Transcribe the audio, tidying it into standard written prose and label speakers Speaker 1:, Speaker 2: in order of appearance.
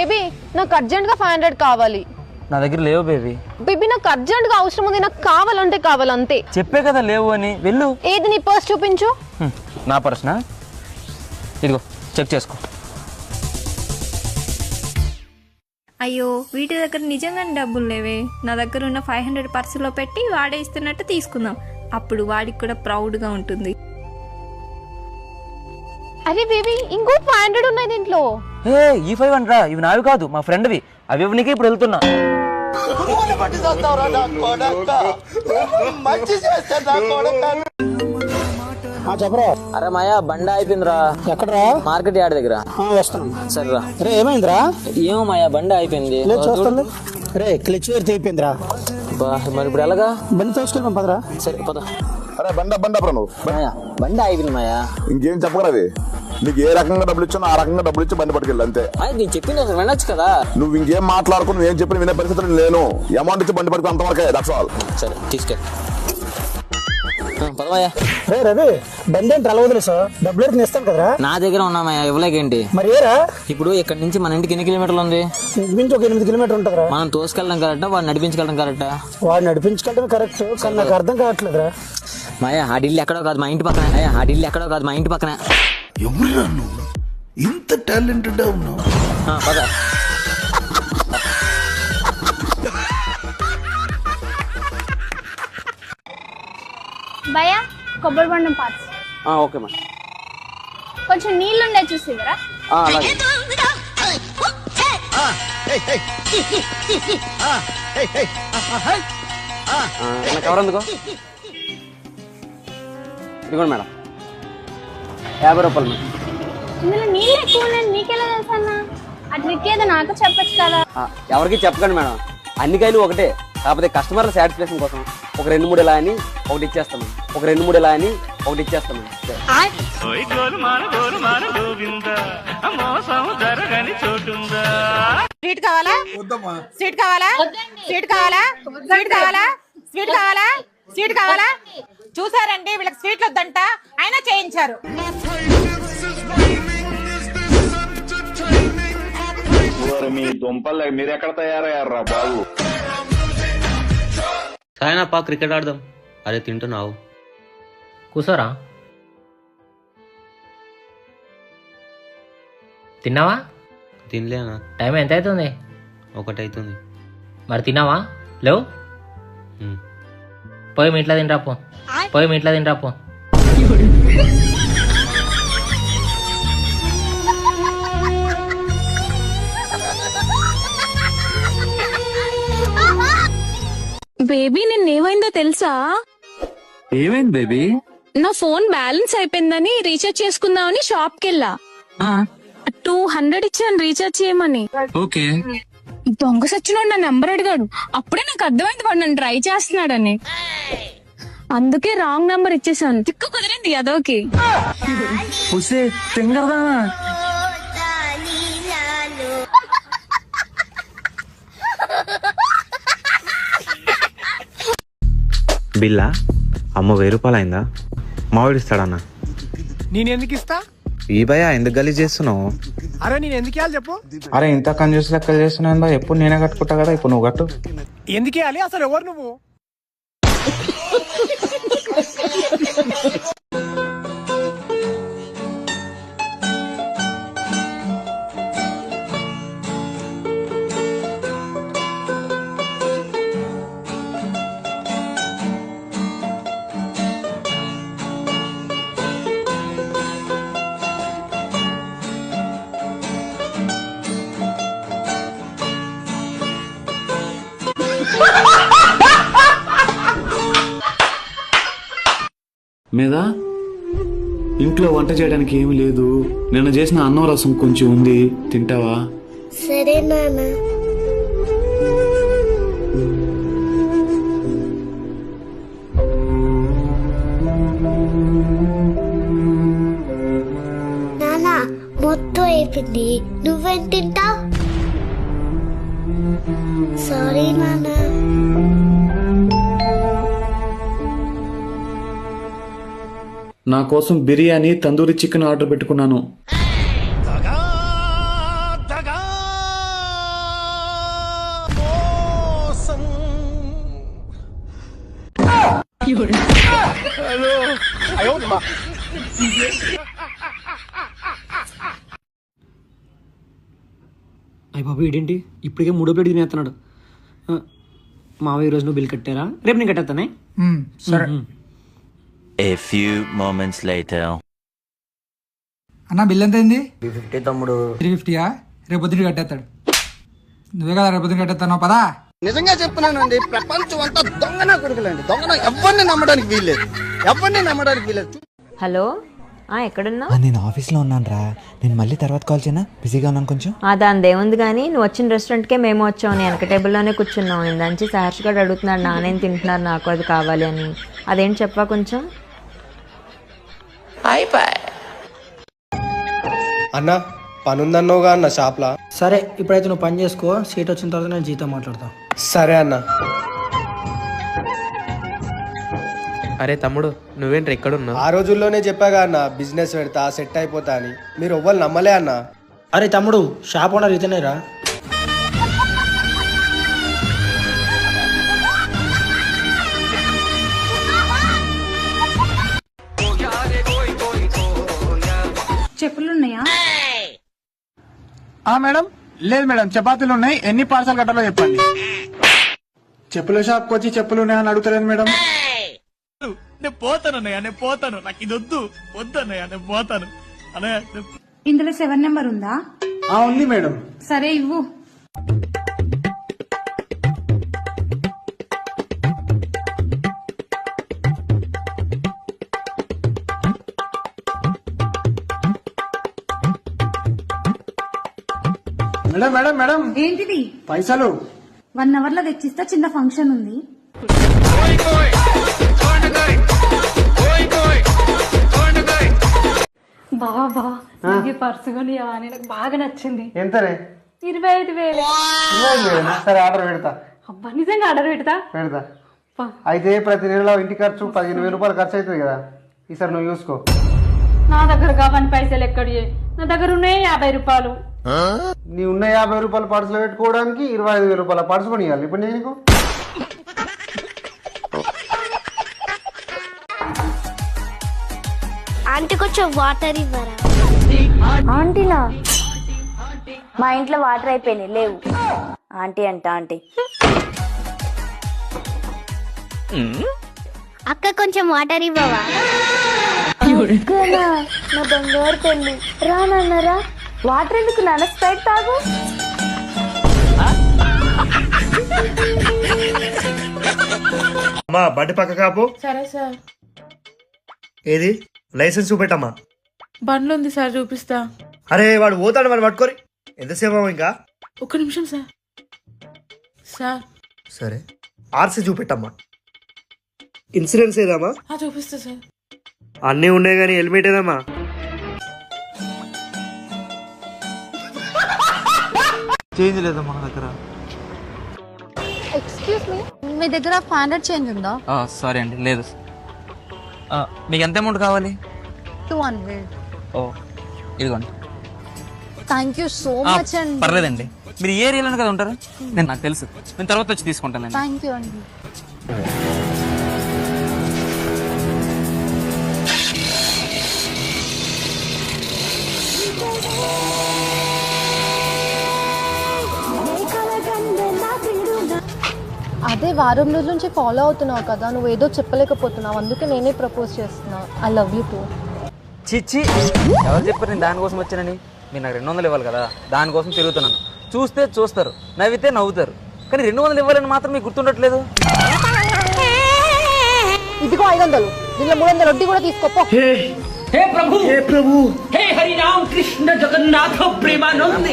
Speaker 1: Baby నాకు urgent గా 500 కావాలి.
Speaker 2: నా దగ్గర లేవు బేబీ.
Speaker 1: బేబీ నాకు అర్జెంట్ గా అవసరం ఉంది, నాకు కావాలంటే కావాలంతే.
Speaker 2: చెప్పే కదా లేవు అని, వెళ్ళు.
Speaker 1: ఏది నీ పర్స్ చూపించు.
Speaker 2: నా పర్సనా? ఇదిగో చెక్ చేసుకో.
Speaker 3: అయ్యో వీటి దగ్గర నిజంగానే డబ్బులు లేవే. నా దగ్గర ఉన్న 500 పర్సులో పెట్టి వాడే ఇస్తున్నట్టు తీసుకుందాం, అప్పుడు వాడికి కూడా ప్రౌడ్గా ఉంటుంది.
Speaker 1: అరే బేబీ ఇంకో 500 ఉన్నాయి దీంట్లో.
Speaker 2: ఈ 500 రా, ఇవి నావి కాదు, మా ఫ్రెండ్వి. అవి ఇవ్వనీకే ఇప్పుడు వెళ్తున్నా.
Speaker 4: అరే మాయా బండి అయిపోయిందిరా.
Speaker 5: ఎక్కడరా?
Speaker 4: మార్కెట్ యార్డ్ దగ్గర.
Speaker 5: వస్తాను.
Speaker 4: సరేరా.
Speaker 5: రే ఏమైందిరా?
Speaker 4: ఏమో మాయా బండి అయిపోయింది.
Speaker 5: చూస్తుంది. రే క్లిచ్ వేరు తెగిపోయిందిరా.
Speaker 4: మరి ఇప్పుడు ఎలాగా?
Speaker 5: బండి తోసుకెళ్దాం పదరా.
Speaker 4: సరే పద.
Speaker 6: అరే బండి నువ్వు
Speaker 4: మాయా బండి అయిపోయింది మాయా.
Speaker 6: ఇంకేం చెప్పగలవి? నీకు ఏ రకంగా డబ్బులు ఇచ్చా ఆ రకంగా డబ్బులు ఇచ్చి బండి పట్టుకెళ్ళి అంతే.
Speaker 4: నేను చెప్పింది ఒకసారి వినొచ్చు కదా.
Speaker 6: నువ్వు ఇంకేం మాట్లాడుకుని నువ్వేం చెప్పిన వినే పరిస్థితులు లేను. అమౌంట్ ఇచ్చి బండి పట్టుకుని అంతవరకే. That's all.
Speaker 4: సరే తీసుకెళ్ళి పదమాయా.
Speaker 5: రే రవి బండి ఏంటి అలా వదిలేసా? డబ్బులు ఎడికి ఇస్తాను కదరా.
Speaker 4: నా దగ్గర ఉన్నామయ్యా, ఇవ్వలేకేంటి?
Speaker 5: మరి ఏరా?
Speaker 4: ఇప్పుడు ఇక్కడ నుంచి మన ఇంటికి ఎన్ని కిలోమీటర్లు ఉంది?
Speaker 5: ఇంటి నుంచి ఒక 8 కిలోమీటర్ ఉంటుందిరా.
Speaker 4: మనం తోసుకెళ్ళడం కరెక్టా, వాడు నడిపించగలడం కరెక్టా?
Speaker 5: వాడు నడిపించుకెళ్ళడం కరెక్ట్, కానీ నాకు అర్థం కావట్లేదురా.
Speaker 4: మాయా ఆ ఢిల్లీ ఎక్కడో కాదు, మా ఇంటి పక్కనే. ఆ ఢిల్లీ ఎక్కడో కాదు, మా ఇంటి పక్కనే.
Speaker 7: ఎవరురా నువ్వు ఇంత టాలెంటెడ్ ఉన్నావు?
Speaker 4: పద.
Speaker 8: భయ్యా కొబ్బరి బండం పార్ట్స్.
Speaker 2: ఓకే మా.
Speaker 8: కొంచెం నీళ్ళుండే చూసివరా.
Speaker 2: అలాగే. కవర్ ఎందుకో? ఇదిగోండి మేడం, 50 రూపాయలు మేడం.
Speaker 8: ఇందులో నీళ్ళు ఎక్కువ ఉన్నాయని మీకెలా తెలుసు అన్న? ఆ ట్రిక్ ఏదో నాకు చెప్పచ్చు కదా.
Speaker 2: ఎవరికి చెప్పకండి మేడం, అన్ని కాయలు ఒకటే. కాకపోతే కస్టమర్ల సాటిస్ఫాక్షన్ కోసం ఒక 2-3 ఇలా అని ఒకటి ఇచ్చేస్తాము, ఒక 2-3 ఇలా అని ఒకటి ఇచ్చేస్తాము.
Speaker 9: స్వీట్ కావాలా? స్వీట్ కావాలా? స్వీట్ కావాలా? స్వీట్ కావాలా? స్వీట్ కావాలా? స్వీట్ కావాలా? చూసారండి వీళ్ళకి స్వీట్లు వద్దంట, అయినా చేయించారు.
Speaker 6: మీ దుంపలు మీరు ఎక్కడ తయారయ్యారా బాబు?
Speaker 10: సాయనప్ప క్రికెట్ ఆడదాం. అరే తింటున్నావు, కూసోరా.
Speaker 11: తిన్నావా?
Speaker 10: తినలేనా?
Speaker 11: టైం ఎంత అవుతుంది?
Speaker 10: 1 అవుతుంది.
Speaker 11: మరి తిన్నావా? లేవు, పోయి మీ ఇంట్లో తినరాపో. పోయి మీ ఇంట్లో తినరాపో.
Speaker 3: బేబీ నిన్నేమైందో తెలుసా?
Speaker 2: ఏమైంది బేబీ?
Speaker 3: నా ఫోన్ బ్యాలెన్స్ అయిపోయిందని రీఛార్జ్ చేసుకుందామని షాప్ కెళ్ళా. 200 ఇచ్చాను రీఛార్జ్ చేయమని.
Speaker 2: ఓకే.
Speaker 3: దొంగ సచ్చినోడు నా నెంబర్ అడిగాడు. అప్పుడే నాకు అర్థమైంది వాడు నన్ను ట్రై చేస్తున్నాడని. అందుకే రాంగ్ నెంబర్ ఇచ్చేసాను. తిక్కు కుదిరింది అదోకి.
Speaker 12: బిల్లా అమ్మ 1000 రూపాయలు అయిందా? మావాడు ఇస్తాడన్న.
Speaker 7: నేను ఎందుకు ఇస్తా?
Speaker 12: ఈ భయ ఎందుకు గలీజ్ చేస్తున్నావు?
Speaker 7: అరే నేను ఎందుకు ఇవ్వాలి చెప్పు?
Speaker 12: అరే ఇంత కంజూస్ లెక్కలు చేస్తున్నాను బా. ఎప్పుడు నేనే కట్టుకుంటా కదా, ఇప్పుడు నువ్వు కట్టు.
Speaker 7: ఎందుకు ఇవ్వాలి? అసలు ఎవరు నువ్వు?
Speaker 13: మీద ఇంట్లో వంట చేయడానికి ఏమీ లేదు. నిన్న చేసిన అన్నం రసం కొంచెం ఉంది, తింటావా?
Speaker 8: సరే నాన్న. నాన్న మొత్తం అయిపోయింది, నువ్వేం తింటావు? సారీ నాన్న.
Speaker 13: నా కోసం బిర్యానీ, తందూరి చికెన్ ఆర్డర్ పెట్టుకున్నాను.
Speaker 10: అయ్య బాబు ఏంటి ఇప్పటికే 3వ ప్లేట్ తినేస్తున్నాడు. మావయ్య ఈరోజు నువ్వు బిల్ కట్టారా? రేపు నేను కట్టేస్తానే.
Speaker 5: సరే
Speaker 14: A few moments later.
Speaker 5: అన్న బిల్ ఎంత అయింది?
Speaker 4: 350 తమ్ముడు.
Speaker 5: 350యా? రేపు పొద్దున కట్టేస్తాడు. నువ్వే కదా రేపు పొద్దున కట్టేస్తాను పదా.
Speaker 2: నిజంగా చెప్తున్నానండి, ప్రపంచం అంతా దొంగన కొడుకులండి. దొంగన ఎవరిని నమ్మడానికి వీల్లేదు, ఎవరిని నమ్మడానికి వీల్లేదు.
Speaker 3: హలో, ఎక్కడున్నా?
Speaker 12: నేను ఆఫీస్లో ఉన్నాను రా. నేను మళ్ళీ తర్వాత కాల్ చేయనా? బిజీగా ఉన్నాను కొంచెం.
Speaker 3: దాని దేవుంది కానీ నువ్వు వచ్చిన రెస్టారెంట్కే మేము వచ్చావు. నేను వెనక టేబుల్లోనే కూర్చున్నావు. ఇందంచి సహర్ష్ గారు అడుగుతున్నాడు నానేం తింటున్నారు, నాకు అది కావాలి అని. అదేంటి చెప్పా కొంచెం.
Speaker 10: అన్న పనుందన్నావుగా అన్న షాప్లా.
Speaker 5: సరే ఇప్పుడైతే నువ్వు పని చేసుకో, సీట్ వచ్చిన తర్వాత నేను జీతం మాట్లాడతా.
Speaker 10: సరే అన్న. అరే తమ్ముడు నువ్వేంటి ఎక్కడున్నా? ఆ రోజుల్లోనే చెప్పాగా అన్న బిజినెస్ పెడతా సెట్ అయిపోతా అని. మీరు ఎవ్వరు నమ్మలే అన్న.
Speaker 5: అరే తమ్ముడు, షాప్ ఓనర్ ఇతనేరా?
Speaker 8: చెప్పులున్నాయా?
Speaker 5: మేడం లేదు మేడం, చపాతీలు ఉన్నాయి. ఎన్ని పార్సల్ కట్టాలో చెప్పండి. చెప్పుల షాప్కి వచ్చి చెప్పులు ఉన్నాయని అడుగుతలేదు మేడం.
Speaker 7: నేను పోతాను అన్నయ్య, నేను పోతాను. నాకు ఇది వద్దు అన్నయ్య, నేను పోతాను అన్నయ్య.
Speaker 8: ఇందులో 7 నెంబర్ ఉందా?
Speaker 5: ఉంది మేడం.
Speaker 8: సరే ఇవ్వు.
Speaker 5: మేడం మేడం మేడం,
Speaker 8: ఏంటిది?
Speaker 5: పైసలు
Speaker 8: 1 అవర్ లో తెచ్చిస్తా, చిన్న ఫంక్షన్ ఉంది. బాబా ఈ పర్సు కొని నాకు బాగా నచ్చింది.
Speaker 5: ఎంతనే?
Speaker 8: 25,000.
Speaker 5: సరే ఆర్డర్ పెడతా.
Speaker 8: అబ్బా నిజంగా ఆర్డర్ పెడతా?
Speaker 5: అయితే ప్రతి నెలలో ఇంటి ఖర్చు 15,000 రూపాయలు ఖర్చు అవుతుంది కదా, ఈసారి నువ్వు చూసుకో.
Speaker 8: నా దగ్గర కావని పైసలు ఎక్కడి? నా దగ్గర ఉన్నాయి 50 రూపాయలు.
Speaker 5: నీ ఉన్న 50 రూపాయల పర్సులో పెట్టుకోవడానికి 25,000 రూపాయల పర్సు కొనియాలి ఇప్పుడు నేను నీకు.
Speaker 8: ఆంటీ కొంచెం వాటర్ ఇవ్వరా? ఆంటీనా? మా ఇంట్లో వాటర్ అయిపోయినాయి, లేవు. ఆంటీ అంట ఆంటీ. అక్క కొంచెం వాటర్ ఇవ్వవా? నా బంగారు తల్లి, రానన్నారా? వాటర్ ఎందుకు నాన్న, స్ప్రైట్ తాగు.
Speaker 10: అమ్మా బండి పక్క కాపు.
Speaker 8: సరే సార్.
Speaker 10: ఏది లైసెన్స్ చూపెట్టమ్మా.
Speaker 8: బండ్లు ఉంది సార్, చూపిస్తా.
Speaker 10: అరే వాడు పోతాడు, వాడు పట్టుకోరి. ఎంతసేపు ఇంకా?
Speaker 8: 1 నిమిషం సార్. సార్
Speaker 10: సరే ఆర్సీ చూపెట్టమ్మా. ఇన్సూరెన్స్ ఏదమ్మా?
Speaker 8: చూపిస్తా సార్.
Speaker 10: అన్నీ ఉన్నాయి కానీ హెల్మెట్ ఏదమ్మా?
Speaker 12: చేంజ్ లేదా మన దగ్గర?
Speaker 1: ఎక్స్క్యూజ్ మీ, మీ దగ్గర 500 చేంజ్ ఉందా?
Speaker 4: సారీ అండి లేదు. మీకు ఎంత అమౌంట్ కావాలి?
Speaker 1: 200.
Speaker 4: ఓ ఇదిగోండి.
Speaker 1: థ్యాంక్ యూ సో మచ్ అండి.
Speaker 4: పర్లేదండి, మీరు ఏ ఏరియాలో కదా ఉంటారు? నాకు తెలుసు, నేను తర్వాత వచ్చి తీసుకుంటానండి.
Speaker 1: థ్యాంక్ యూ అండి. అదే వారం రోజుల నుంచి ఫాలో అవుతున్నావు కదా, నువ్వు ఏదో చెప్పలేకపోతున్నావు, అందుకే నేనే ప్రపోజ్ చేస్తున్నా. I love you two.
Speaker 2: చిచ్చి, ఎవరు చెప్పారు నేను దానికోసం వచ్చానని? మీరు నాకు 200 ఇవ్వాలి కదా, దానికోసం తిరుగుతున్నాను. చూస్తే చూస్తారు, నవ్వితే నవ్వుతారు, కానీ 200 ఇవ్వాలని మాత్రం మీకు గుర్తుండట్లేదు.
Speaker 1: ఇదిగో 500, దీనిలో 300 వడ్డీ కూడా తీసుకోపో.
Speaker 11: हे प्रभु हे हरि राम कृष्ण जगन्नाथ प्रेमानंद